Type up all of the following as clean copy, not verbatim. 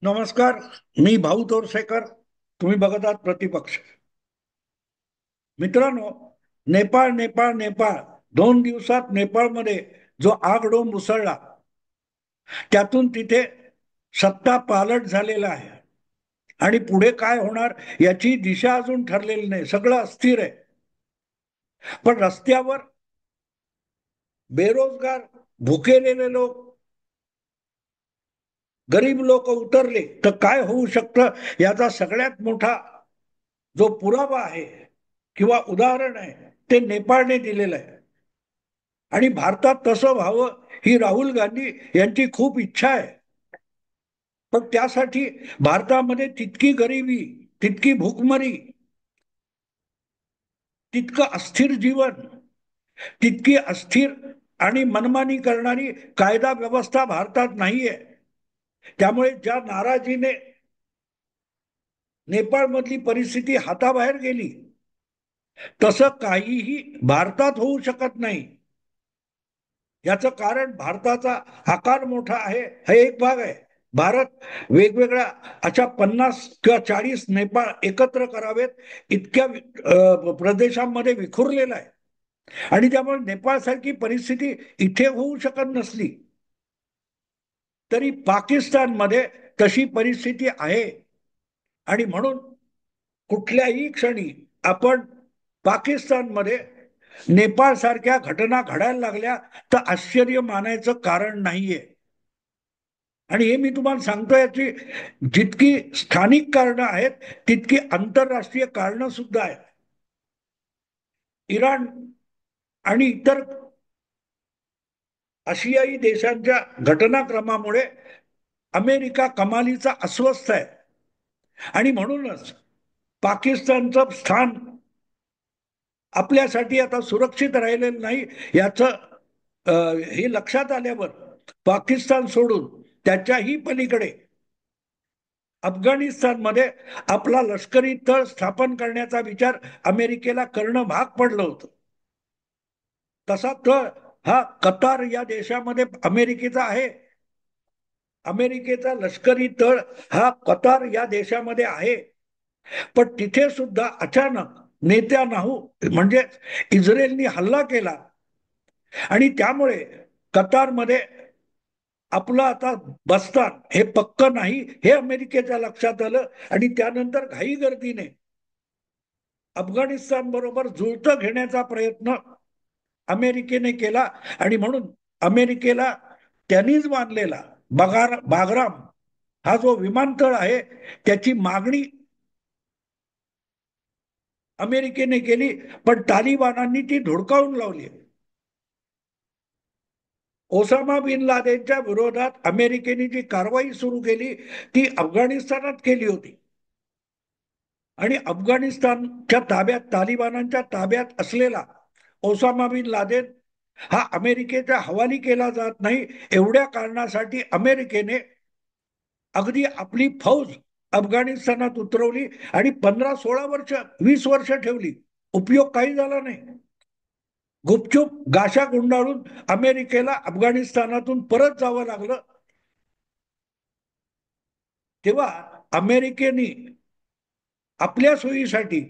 नमस्कार. मी भाऊ तोरसेकर. तुम्ही बघत आहात प्रतिपक्ष. मित्रांनो, नेपाळ नेपाळ नेपाळ 2 दिवसात नेपाळमध्ये जो आगडोंब उसळला, त्यातून तिथे सत्ता पालट झालेला आहे आणि पुढे काय होणार याची दिशा अजून ठरलेली नाही. सगळं अस्थिर आहे. पण रस्त्यावर बेरोजगार, भुकेलेले लोक, गरीब लोक उतरले तर काय होऊ शकतं याचा सगळ्यात मोठा जो पुरावा आहे किंवा उदाहरण आहे ते नेपाळने दिलेलं आहे. आणि भारतात तसं व्हावं ही राहुल गांधी यांची खूप इच्छा आहे. पण त्यासाठी भारतामध्ये तितकी गरिबी, तितकी भूकमरी, तितकं अस्थिर जीवन, तितकी अस्थिर आणि मनमानी करणारी कायदा व्यवस्था भारतात नाहीये. त्यामुळे ज्या नाराजीने नेपाळमधली परिस्थिती हाताबाहेर गेली, तसं काहीही भारतात होऊ शकत नाही. याचं कारण भारताचा आकार मोठा आहे, हा एक भाग आहे. भारत वेगवेगळ्या अशा 50 किंवा 40 नेपाळ एकत्र करावेत इतक्या प्रदेशांमध्ये विखुरलेला आहे. आणि त्यामुळे नेपाळ सारखी परिस्थिती इथे होऊ शकत नसली तरी पाकिस्तानमध्ये तशी परिस्थिती आहे. आणि म्हणून कुठल्याही क्षणी आपण पाकिस्तानमध्ये नेपाळ सारख्या घटना घडायला लागल्या तर आश्चर्य मानायचं कारण नाहीये. आणि हे मी तुम्हाला सांगतो, याची जितकी स्थानिक कारणं आहेत तितकी आंतरराष्ट्रीय कारणं सुद्धा आहेत. इराण आणि इतर आशियाई देशांच्या घटनाक्रमामुळे अमेरिका कमालीचा अस्वस्थ आहे. आणि म्हणूनच पाकिस्तानचं स्थान आपल्यासाठी आता सुरक्षित राहिलेलं नाही याचं हे लक्षात आल्यावर पाकिस्तान सोडून त्याच्याही पलीकडे अफगाणिस्तानमध्ये आपला लष्करी तळ स्थापन करण्याचा विचार अमेरिकेला करणं भाग पडलं होतं. तसा तळ हा कतार या देशामध्ये अमेरिकेचा आहे. अमेरिकेचा लष्करी तळ हा कतार या देशामध्ये आहे. पण तिथे सुद्धा अचानक नेत्यानाहू म्हणजे इस्रायलनी हल्ला केला आणि त्यामुळे कतारमध्ये आपलं आता बस्तान हे पक्क नाही हे अमेरिकेच्या लक्षात आलं. आणि त्यानंतर घाई गर्दीने अफगाणिस्तान बरोबर जुळतं घेण्याचा प्रयत्न अमेरिकेने केला. आणि म्हणून अमेरिकेला त्यांनीच बांधलेला बागराम हा जो विमानतळ आहे त्याची मागणी अमेरिकेने केली, पण तालिबानांनी ती धुडकावून लावली. ओसामा बिन लादेनच्या विरोधात अमेरिकेने जी कारवाई सुरू केली ती अफगाणिस्तानात केली होती. आणि अफगाणिस्तानच्या ताब्यात, तालिबानांच्या ताब्यात असलेला ओसामा बिन लादेन हा अमेरिकेच्या हवाली केला जात नाही, एवढ्या कारणासाठी अमेरिकेने अगदी आपली फौज अफगाणिस्तानात उतरवली आणि 15-16 वर्ष, 20 वर्ष ठेवली. उपयोग काही झाला नाही. गुपचूप गाशा गुंडाळून अमेरिकेला अफगाणिस्तानातून परत जावं लागलं. तेव्हा अमेरिकेने आपल्या सोयीसाठी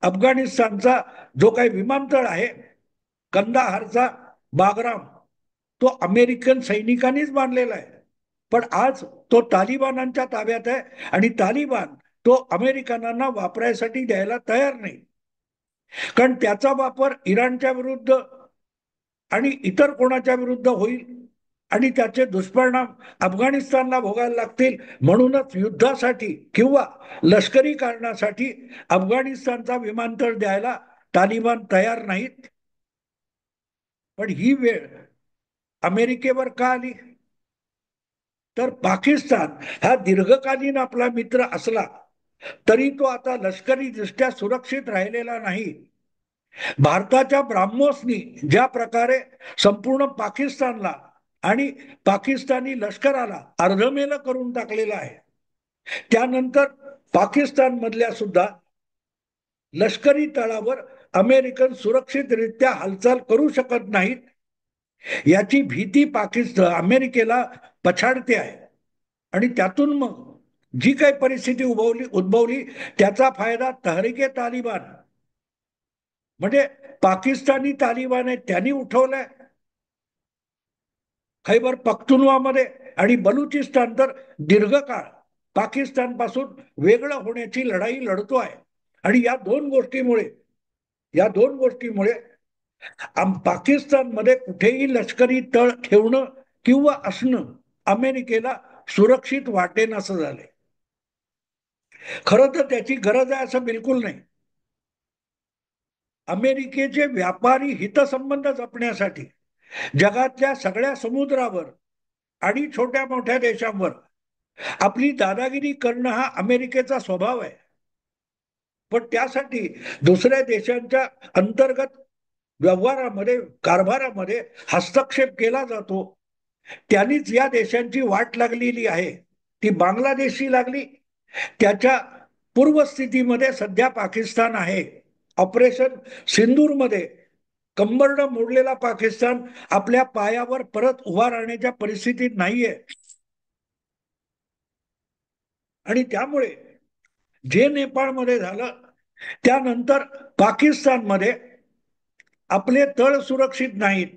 अफगाणिस्तानचा जो काही विमानतळ आहे कंदाहारचा बागराम, तो अमेरिकन सैनिकांनीच बांधलेला आहे. पण आज तो तालिबानांच्या ताब्यात आहे आणि तालिबान तो अमेरिकनांना वापरायसाठी द्यायला तयार नाही. कारण त्याचा वापर इराणच्या विरुद्ध आणि इतर कोणाच्या विरुद्ध होईल आणि त्याचे दुष्परिणाम अफगाणिस्तानला भोगायला लागतील. म्हणूनच युद्धासाठी किंवा लष्करी कारणासाठी अफगाणिस्तानचा विमानतळ द्यायला तालिबान तयार नाहीत. पण ही वेळ अमेरिकेवर का आली? तर पाकिस्तान हा दीर्घकालीन आपला मित्र असला तरी तो आता लष्करी दृष्ट्या सुरक्षित राहिलेला नाही. भारताच्या ब्राह्मोसनी ज्या प्रकारे संपूर्ण पाकिस्तानला आणि पाकिस्तानी लष्कराला अर्धमेल करून टाकलेलं आहे, त्यानंतर पाकिस्तान मधल्या सुद्धा लष्करी तळावर अमेरिकन सुरक्षितरित्या हालचाल करू शकत नाहीत, याची भीती अमेरिकेला पछाडते आहे. आणि त्यातून मग जी काही परिस्थिती उद्भवली त्याचा फायदा तहरीके तालिबान म्हणजे पाकिस्तानी तालिबान आहे त्यांनी उठवलाय. खैबर पख्तुनवामध्ये आणि बलुचिस्तान तर दीर्घकाळ पाकिस्तान पासून वेगळं होण्याची लढाई लढतो आहे. आणि या दोन गोष्टीमुळे पाकिस्तानमध्ये कुठेही लष्करी तळ ठेवणं किंवा असणं अमेरिकेला सुरक्षित वाटेन असं झालंय. खरं तर त्याची गरज आहे असं बिलकुल नाही. अमेरिकेचे व्यापारी हितसंबंध जपण्यासाठी जगातल्या सगळ्या समुद्रावर आणि छोट्या मोठ्या देशांवर आपली दादागिरी करणं हा अमेरिकेचा स्वभाव आहे. पण त्यासाठी दुसऱ्या देशांच्या अंतर्गत व्यवहारामध्ये कारभारामध्ये हस्तक्षेप केला जातो. त्यांनीच या देशांची वाट लागलेली आहे. ती बांगलादेशची लागली. त्याच्या पूर्वस्थितीमध्ये सध्या पाकिस्तान आहे. ऑपरेशन सिंदूरमध्ये कंबरड मोडलेला पाकिस्तान आपल्या पायावर परत उभा राहण्याच्या परिस्थितीत नाहीये. आणि त्यामुळे जे नेपाळमध्ये झालं त्यानंतर पाकिस्तानमध्ये आपले तळ सुरक्षित नाहीत.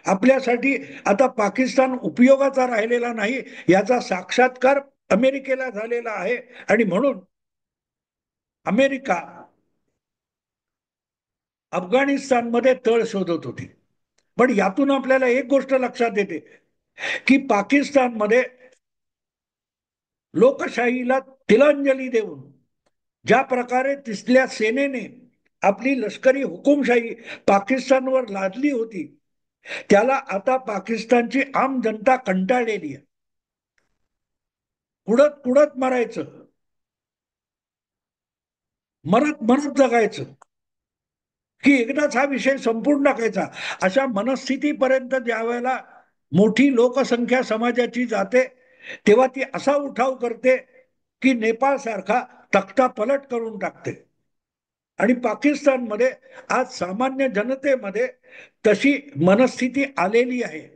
आपल्यासाठी आता पाकिस्तान उपयोगाचा राहिलेला नाही याचा साक्षात्कार अमेरिकेला झालेला आहे. आणि म्हणून अमेरिका अफगाणिस्तानमध्ये तळ शोधत होती. पण यातून आपल्याला एक गोष्ट लक्षात येते की पाकिस्तानमध्ये लोकशाहीला तिलांजली देऊन ज्या प्रकारे तिथल्या सेनेने आपली लष्करी हुकुमशाही पाकिस्तानवर लादली होती त्याला आता पाकिस्तानची आम जनता कंटाळलेली आहे. कुडत कुडत मरायचं, मरत मरत जगायचं की एकदाच हा विषय संपूर्ण टाकायचा अशा मनस्थितीपर्यंत ज्या वेळेला मोठी लोकसंख्या समाजाची जाते तेव्हा ती असा उठाव करते की नेपाळ सारखा तख्ता पलट करून टाकते. आणि पाकिस्तानमध्ये आज सामान्य जनतेमध्ये तशी मनस्थिती आलेली आहे.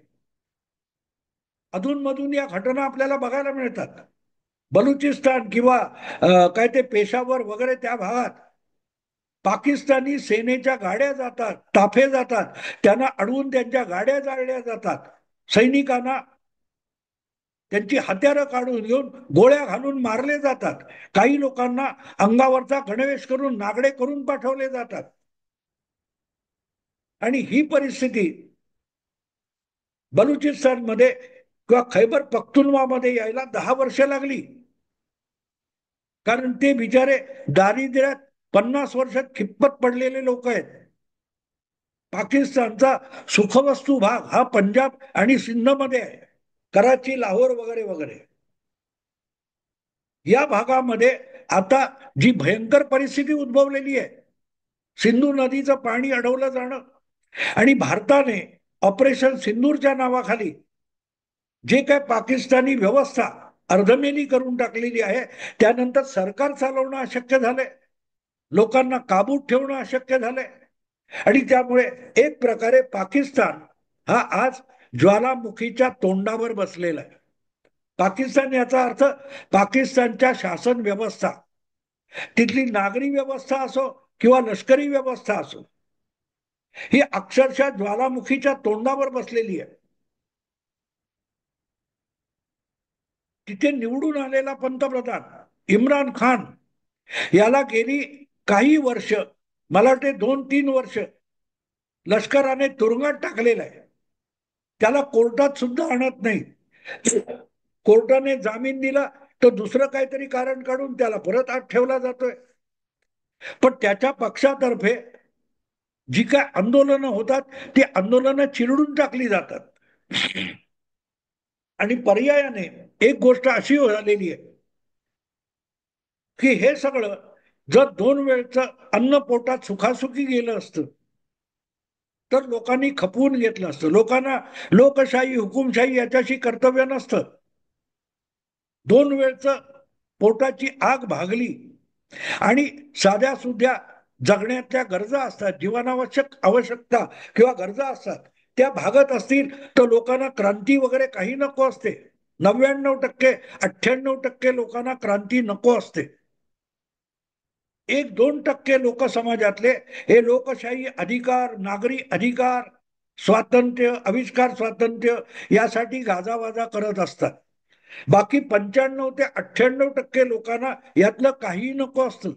अधूनमधून या घटना आपल्याला बघायला मिळतात. बलुचिस्तान किंवा काय ते पेशावर वगैरे त्या भागात पाकिस्तानी सेनेच्या गाड्या जातात, ताफे जातात, त्यांना अडवून त्यांच्या गाड्या जाळल्या जातात. सैनिकांना त्यांची हत्यारं काढून घेऊन गोळ्या घालून मारले जातात. काही लोकांना अंगावरचा गणवेश करून नागडे करून पाठवले जातात. आणि ही परिस्थिती बलुचिस्तानमध्ये किंवा खैबर पख्तुनवामध्ये यायला 10 वर्ष लागली. कारण ते बिचारे दारिद्र्यात 50 वर्षात खिप्पत पडलेले लोक आहेत. पाकिस्तानचा सुखवस्तू भाग हा पंजाब आणि सिंधमध्ये आहे. कराची, लाहोर वगैरे वगैरे या भागामध्ये आता जी भयंकर परिस्थिती उद्भवलेली आहे, सिंधू नदीचं पाणी अडवलं जाणं आणि भारताने ऑपरेशन सिंदूरच्या नावाखाली जे काय पाकिस्तानी व्यवस्था अर्धमेली करून टाकलेली आहे त्यानंतर सरकार चालवणं अशक्य झालंय, लोकांना काबूत ठेवणं अशक्य झालंय. आणि त्यामुळे एक प्रकारे पाकिस्तान हा आज ज्वालामुखीच्या तोंडावर बसलेला आहे. पाकिस्तान याचा अर्थ पाकिस्तानच्या शासन व्यवस्था, तिथली नागरी व्यवस्था असो किंवा लष्करी व्यवस्था असो, ही अक्षरशः ज्वालामुखीच्या तोंडावर बसलेली आहे. तिथे निवडून आलेला पंतप्रधान इम्रान खान याला गेली काही वर्ष, मला वाटते 2-3 वर्ष लष्कराने तुरुंगात टाकलेलं आहे. त्याला कोर्टात सुद्धा आणत नाही. कोर्टाने जामीन दिला तर दुसरं काहीतरी कारण काढून त्याला परत आत ठेवला जातोय. पण त्याच्या पक्षातर्फे जी काय आंदोलनं होतात ती आंदोलनं चिरडून टाकली जातात. आणि पर्यायाने एक गोष्ट अशी झालेली आहे की हे सगळं जर 2 वेळचं अन्न पोटात सुखासुखी गेलं असतं तर लोकांनी खपवून घेतलं असतं. लोकांना लोकशाही हुकुमशाही याच्याशी कर्तव्य नसतं. 2 वेळचं पोटाची आग भागली आणि साध्या सुध्या जगण्याच्या गरजा असतात, जीवनावश्यक आवश्यकता किंवा गरजा असतात त्या भागत असतील तर लोकांना क्रांती वगैरे काही नको असते. 99%, 98% लोकांना क्रांती नको असते. 1-2% लोक समाजातले हे लोकशाही अधिकार, नागरी अधिकार, स्वातंत्र्य, आविष्कार स्वातंत्र्य यासाठी गाजावाजा करत असतात. बाकी 95 ते 98% लोकांना यातलं काही नको असतं.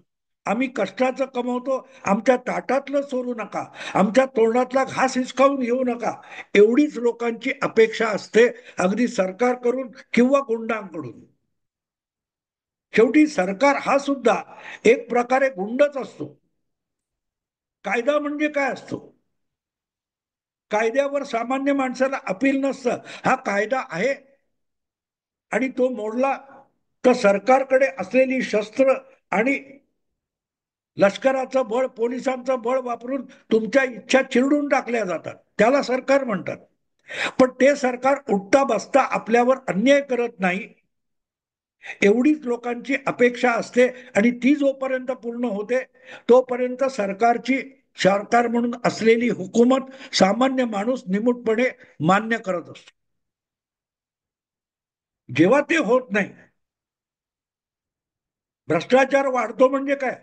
आम्ही कष्टाचं कमवतो, आमच्या ताटातलं चोरू नका, आमच्या तोंडातला घास हिसकावून घेऊ नका, एवढीच लोकांची अपेक्षा असते, अगदी सरकारकडून किंवा गुंडांकडून. शेवटी सरकार हा सुद्धा एक प्रकारे गुंडच असतो. कायदा म्हणजे काय असतो? कायद्यावर सामान्य माणसाला अपील नसतं. हा कायदा आहे आणि तो मोडला तर सरकारकडे असलेली शस्त्र आणि लष्कराचं बळ, पोलिसांचं बळ वापरून तुमच्या इच्छा चिरडून टाकल्या जातात. त्याला सरकार म्हणतात. पण ते सरकार उठता बसता आपल्यावर अन्याय करत नाही, एवढीच लोकांची अपेक्षा असते. आणि ती जोपर्यंत पूर्ण होते तोपर्यंत सरकार म्हणून असलेली हुकूमत सामान्य माणूस निमूटपणे मान्य करत असतो. जेव्हा ते होत नाही, भ्रष्टाचार वाढतो म्हणजे काय?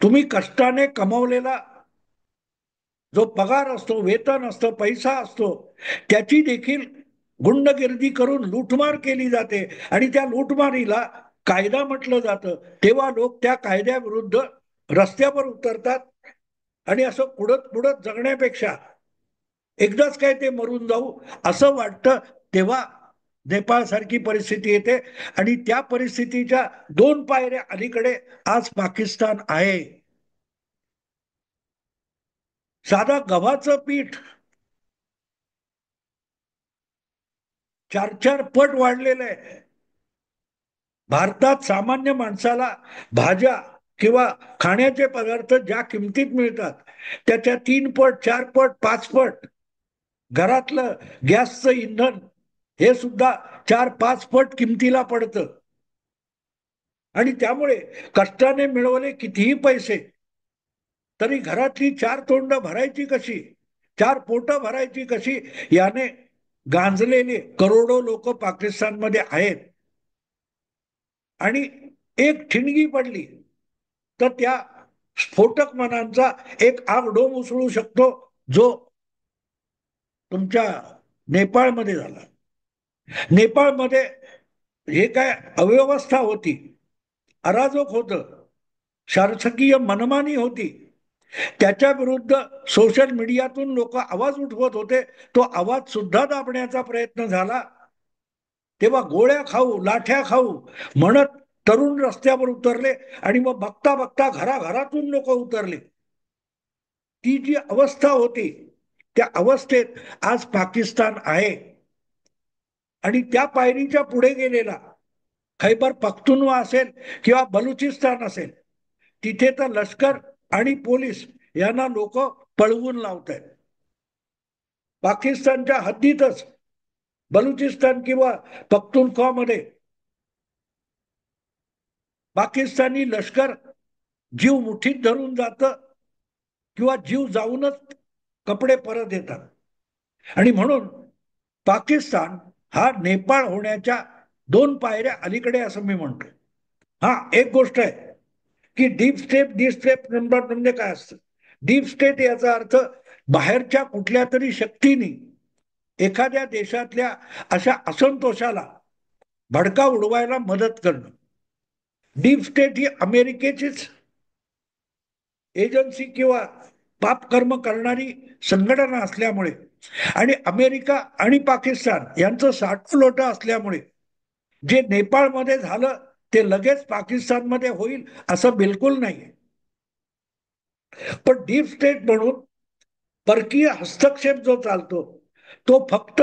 तुम्ही कष्टाने कमवलेला जो पगार असतो, वेतन असतं, पैसा असतो, त्याची देखील गुंडगिर्दी करून लूटमार केली जाते. आणि त्या लूटमारीला कायदा म्हटलं जातं. तेव्हा लोक त्या कायद्याविरुद्ध रस्त्यावर उतरतात. आणि असं पुढत पुढत जगण्यापेक्षा एकदाच काय ते मरून जाऊ असं वाटतं. तेव्हा नेपाळ सारखी परिस्थिती येते. आणि त्या परिस्थितीच्या 2 पायऱ्या अलीकडे आज पाकिस्तान आहे. साधा गव्हाचं पीठ 4-4 पट वाढलेलं आहे. भारतात सामान्य माणसाला भाज्या किंवा खाण्याचे पदार्थ ज्या किमतीत मिळतात त्याच्या 3 पट, 4 पट, 5 पट. घरातलं गॅसचं इंधन हे सुद्धा 4-5 पट किमतीला पडतं. आणि त्यामुळे कष्टाने मिळवले कितीही पैसे तरी घरातली 4 तोंड भरायची कशी, 4 पोट भरायची कशी, याने गांजलेले करोडो लोक पाकिस्तानमध्ये आहेत. आणि एक ठिणगी पडली तर त्या स्फोटक मनांचा एक आगडोम उसळू शकतो, जो तुमच्या नेपाळमध्ये झाला. नेपाळमध्ये हे काय अव्यवस्था होती, अराजक होतं, शासकीय मनमानी होती, त्याच्या विरुद्ध सोशल मीडियातून लोक आवाज उठवत होते. तो आवाज सुद्धा दाबण्याचा प्रयत्न झाला. तेव्हा गोळ्या खाऊ, लाठ्या खाऊ म्हणत तरुण रस्त्यावर उतरले. आणि मग बघता बघता घराघरातून लोक उतरले. ती जी अवस्था होती त्या अवस्थेत आज पाकिस्तान आहे. आणि त्या पायरीच्या पुढे गेलेला खैबर पख्तुनवा असेल किंवा बलुचिस्तान असेल, तिथे तर लष्कर आणि पोलीस यांना लोक पळवून लावत आहेत. पाकिस्तानच्या हद्दीतच बलुचिस्तान किंवा पख्तूनख्वा मध्ये पाकिस्तानी लष्कर जीव मुठीत धरून जातं किंवा जीव जाऊनच कपडे परत येतात. आणि म्हणून पाकिस्तान हा नेपाळ होण्याच्या 2 पायऱ्या अलीकडे असं मी म्हणतो. हा एक गोष्ट आहे की डीप स्टेट म्हणजे काय असतं? डीप स्टेट याचा अर्थ बाहेरच्या कुठल्या तरी शक्तीने एखाद्या देशातल्या अशा असंतोषाला भडका उडवायला मदत करणं. डीप स्टेट ही अमेरिकेचीच एजन्सी किंवा पापकर्म करणारी संघटना असल्यामुळे आणि अमेरिका आणि पाकिस्तान यांचं साठलोट असल्यामुळे जे नेपाळमध्ये झालं ते लगेच पाकिस्तानमध्ये होईल असं बिलकुल नाही. पण डीप स्टेट म्हणून परकीय हस्तक्षेप जो चालतो तो फक्त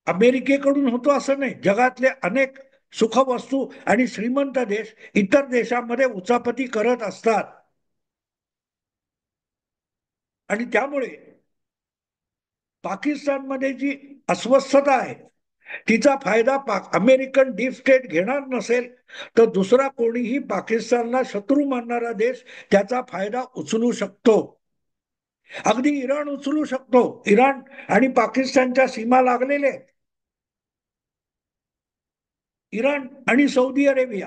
अमेरिकेकडून होतो असं नाही. जगातले अनेक सुखवस्तू आणि श्रीमंत देश इतर देशांमध्ये उचापती करत असतात. आणि त्यामुळे पाकिस्तानमध्ये जी अस्वस्थता आहे तिचा फायदा अमेरिकन डीप स्टेट घेणार नसेल तर दुसरा कोणीही पाकिस्तानला शत्रू मानणारा देश त्याचा फायदा उचलू शकतो. अगदी इराण उचलू शकतो. इराण आणि पाकिस्तानच्या सीमा लागलेले आहेत. इराण आणि सौदी अरेबिया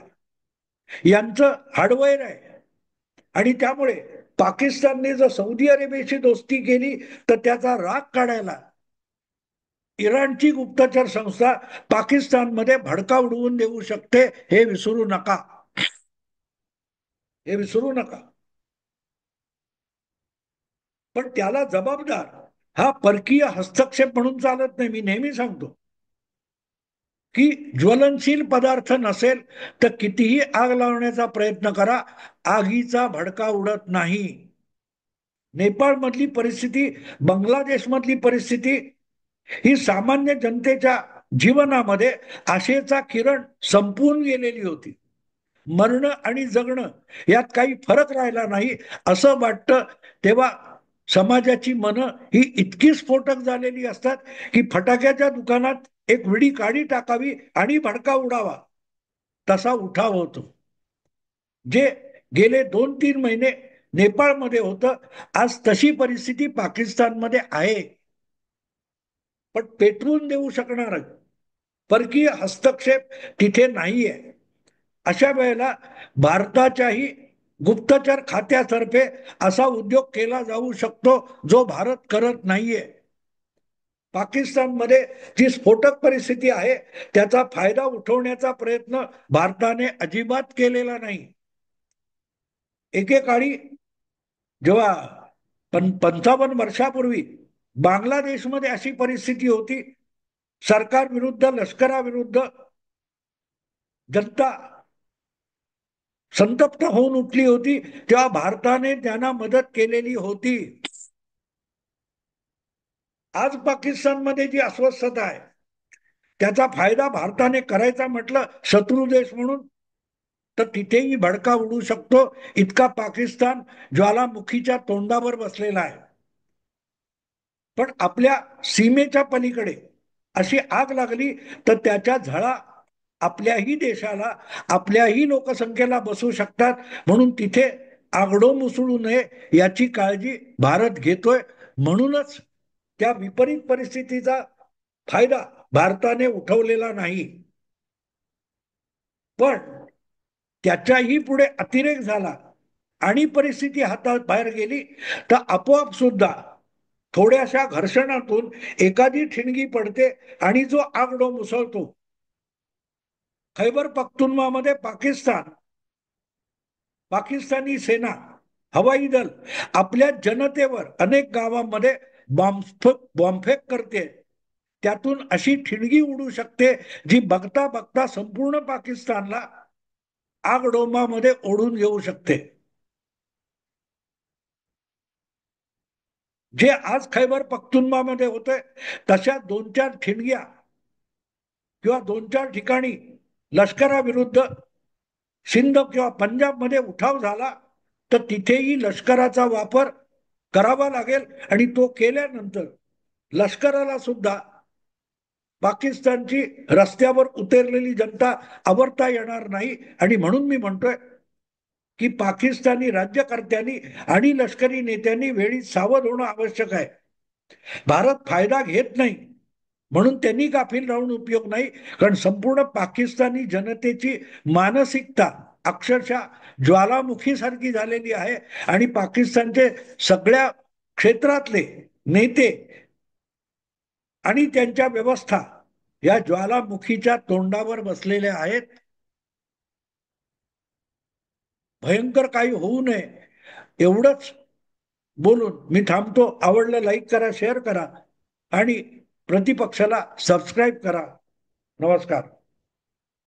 यांचं हाडवैर आहे. आणि त्यामुळे पाकिस्तानने जर सौदी अरेबियाशी दोस्ती केली तर त्याचा राग काढायला इराणची गुप्तचर संस्था पाकिस्तानमध्ये भडका उडवून देऊ शकते, हे विसरू नका. हे विसरू नका. पण त्याला जबाबदार हा परकीय हस्तक्षेप म्हणून चालत नाही. मी नेहमी सांगतो की ज्वलनशील पदार्थ नसेल तर कितीही आग लावण्याचा प्रयत्न करा, आगीचा भडका उडत नाही. नेपाळ मधली परिस्थिती, बांगलादेश मधली परिस्थिती ही सामान्य जनतेच्या जीवनामध्ये आशेचा किरण संपून गेलेली होती. मरणं आणि जगणं यात काही फरक राहिला नाही असं वाटतं. तेव्हा समाजाची मनं ही इतकी स्फोटक झालेली असतात की फटाक्याच्या दुकानात एक विडी काढी टाकावी आणि भडका उडावा, तसा उठाव होतो. जे गेले 2-3 महिने नेपाळमध्ये होतं, आज तशी परिस्थिती पाकिस्तानमध्ये आहे. पण पेटवून देऊ शकणार परकीय हस्तक्षेप तिथे नाहीये. अशा वेळेला भारताच्याही गुप्तचर खात्यातर्फे असा उद्योग केला जाऊ शकतो जो भारत करत नाहीये. पाकिस्तानमध्ये जी स्फोटक परिस्थिती आहे त्याचा फायदा उठवण्याचा प्रयत्न भारताने अजिबात केलेला नाही. एकेकाळी जेव्हा 55 वर्षापूर्वी बांगलादेशमध्ये अशी परिस्थिती होती, सरकार विरुद्ध लष्कराविरुद्ध जनता संतप्त होऊन उठली होती, तेव्हा भारताने त्यांना मदत केलेली होती. आज पाकिस्तानमध्ये जी अस्वस्थता आहे त्याचा फायदा भारताने करायचा म्हटलं शत्रू देश म्हणून तर तिथेही भडका उडू शकतो, इतका पाकिस्तान ज्वालामुखीच्या तोंडावर बसलेला आहे. पण आपल्या सीमेच्या पलीकडे अशी आग लागली तर त्याच्या झळा आपल्याही देशाला, आपल्याही लोकसंख्येला बसू शकतात. म्हणून तिथे आगडो मुसळू नये याची काळजी भारत घेतोय. म्हणूनच त्या विपरीत परिस्थितीचा फायदा भारताने उठवलेला नाही. पण त्याच्याही पुढे अतिरेक झाला आणि परिस्थिती हातात बाहेर गेली तर आपोआप सुद्धा थोड्याशा घर्षणातून एखादी ठिणगी पडते आणि जो आगडो मुसळतो. खैबर पख्तुनख्वामध्ये पाकिस्तानी सेना, हवाई दल आपल्या जनतेवर अनेक गावांमध्ये बॉम्बफेक करते. त्यातून अशी ठिणगी उडू शकते जी बघता बघता संपूर्ण पाकिस्तानला आगडोंबामध्ये ओढून घेऊ शकते. जे आज खैबर पख्तुनख्वामध्ये होते तशा 2-4 ठिणग्या किंवा 2-4 ठिकाणी लष्कराविरुद्ध सिंध किंवा पंजाबमध्ये उठाव झाला तर तिथेही लष्कराचा वापर करावा लागेल. आणि तो केल्यानंतर लष्कराला सुद्धा पाकिस्तानची रस्त्यावर उतरलेली जनता आवरता येणार नाही. आणि म्हणून मी म्हणतोय की पाकिस्तानी राज्यकर्त्यांनी आणि लष्करी नेत्यांनी वेळी सावध होणं आवश्यक आहे. भारत फायदा घेत नाही म्हणून त्यांनी गाफील राहून उपयोग नाही. कारण संपूर्ण पाकिस्तानी जनतेची मानसिकता अक्षरशः ज्वालामुखी सारखी झालेली आहे आणि पाकिस्तानचे सगळ्या क्षेत्रातले नेते आणि त्यांच्या व्यवस्था या ज्वालामुखीच्या तोंडावर बसलेले आहेत. भयंकर काही होऊ नये एवढंच बोलून मी थांबतो. आवडलं लाईक करा, शेअर करा आणि प्रतिपक्षाला सबस्क्राईब करा. नमस्कार.